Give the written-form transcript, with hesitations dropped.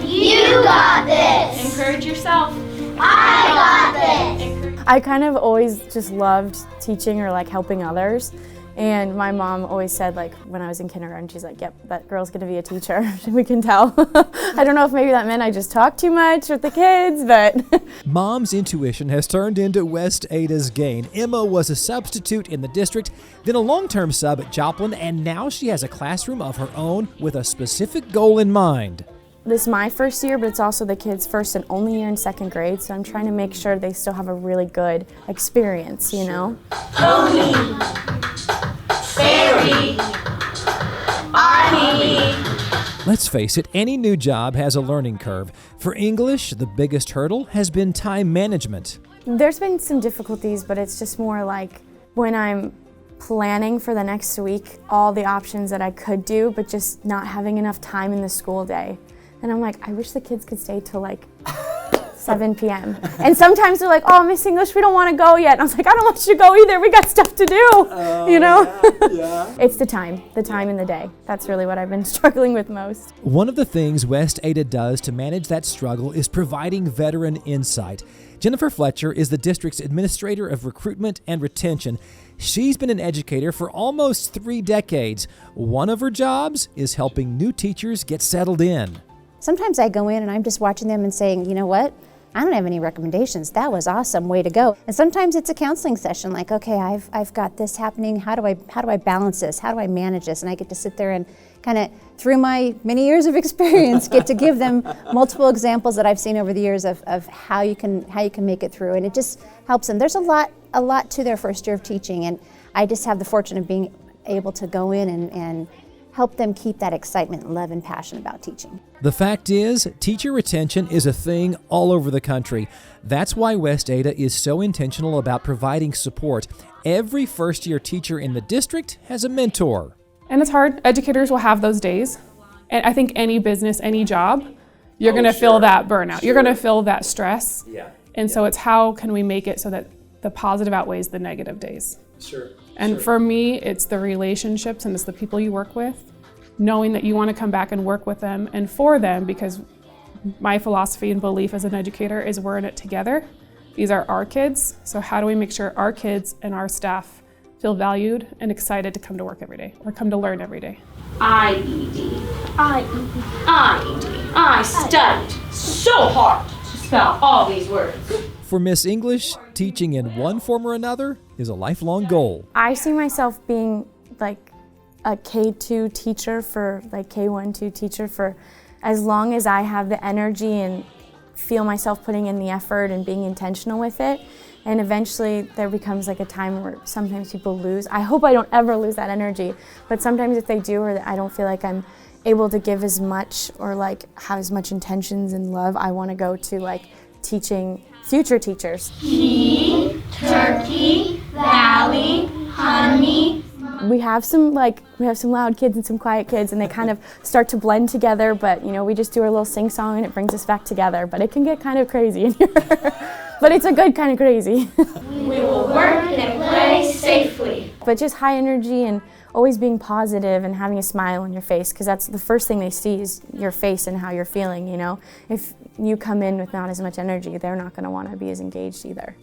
You got this. Encourage yourself. I got this. I kind of always just loved teaching or like helping others. And my mom always said, like, when I was in kindergarten, she's like, yep, that girl's gonna be a teacher. We can tell. I don't know if maybe that meant I just talked too much with the kids, but. Mom's intuition has turned into West Ada's gain. Emma was a substitute in the district, then a long-term sub at Joplin, and now she has a classroom of her own with a specific goal in mind. This is my first year, but it's also the kids' first and only year in second grade, so I'm trying to make sure they still have a really good experience, you know? Pony. Fairy. Army. Let's face it, any new job has a learning curve. For English, the biggest hurdle has been time management. There's been some difficulties, but it's just more like when I'm planning for the next week, all the options that I could do, but just not having enough time in the school day. And I'm like, I wish the kids could stay till like 7 p.m. And sometimes they're like, oh, Miss English, we don't want to go yet. And I was like, I don't want you to go either. We got stuff to do, you know? Yeah. It's the time in the day. That's really what I've been struggling with most. One of the things West Ada does to manage that struggle is providing veteran insight. Jennifer Fletcher is the district's administrator of recruitment and retention. She's been an educator for almost 3 decades. One of her jobs is helping new teachers get settled in. Sometimes I go in and I'm just watching them and saying, you know what? I don't have any recommendations. That was awesome, way to go. And sometimes it's a counseling session, like, okay, I've got this happening. How do I balance this? How do I manage this? And I get to sit there and kind of, through my many years of experience, get to give them multiple examples that I've seen over the years of how you can make it through. And it just helps them. There's a lot to their first year of teaching, and I just have the fortune of being able to go in and help them keep that excitement, love, and passion about teaching. The fact is, teacher retention is a thing all over the country. That's why West Ada is so intentional about providing support. Every first-year teacher in the district has a mentor. And it's hard. Educators will have those days. And I think any business, any job, you're going to feel that burnout. You're going to feel that stress. Yeah. And so it's how can we make it so that the positive outweighs the negative days. Sure. And for me, it's the relationships and it's the people you work with, knowing that you want to come back and work with them and for them, because my philosophy and belief as an educator is we're in it together. These are our kids, so how do we make sure our kids and our staff feel valued and excited to come to work every day or come to learn every day? I-E-D. I studied so hard to spell all these words. For Miss English, teaching in one form or another is a lifelong goal. I see myself being like a K2 teacher for like K1-2 teacher for as long as I have the energy and feel myself putting in the effort and being intentional with it. And eventually there becomes like a time where sometimes people lose. I hope I don't ever lose that energy, but sometimes if they do, or I don't feel like I'm able to give as much or like have as much intentions and love, I want to go to like teaching future teachers. Pea, turkey, valley, honey. We have some loud kids and some quiet kids, and they kind of start to blend together, but you know, we just do our little sing song and it brings us back together, but it can get kind of crazy in here. But it's a good kind of crazy. We will work and play safely. But just high energy and always being positive and having a smile on your face, because that's the first thing they see is your face and how you're feeling, you know. If you come in with not as much energy, they're not going to want to be as engaged either.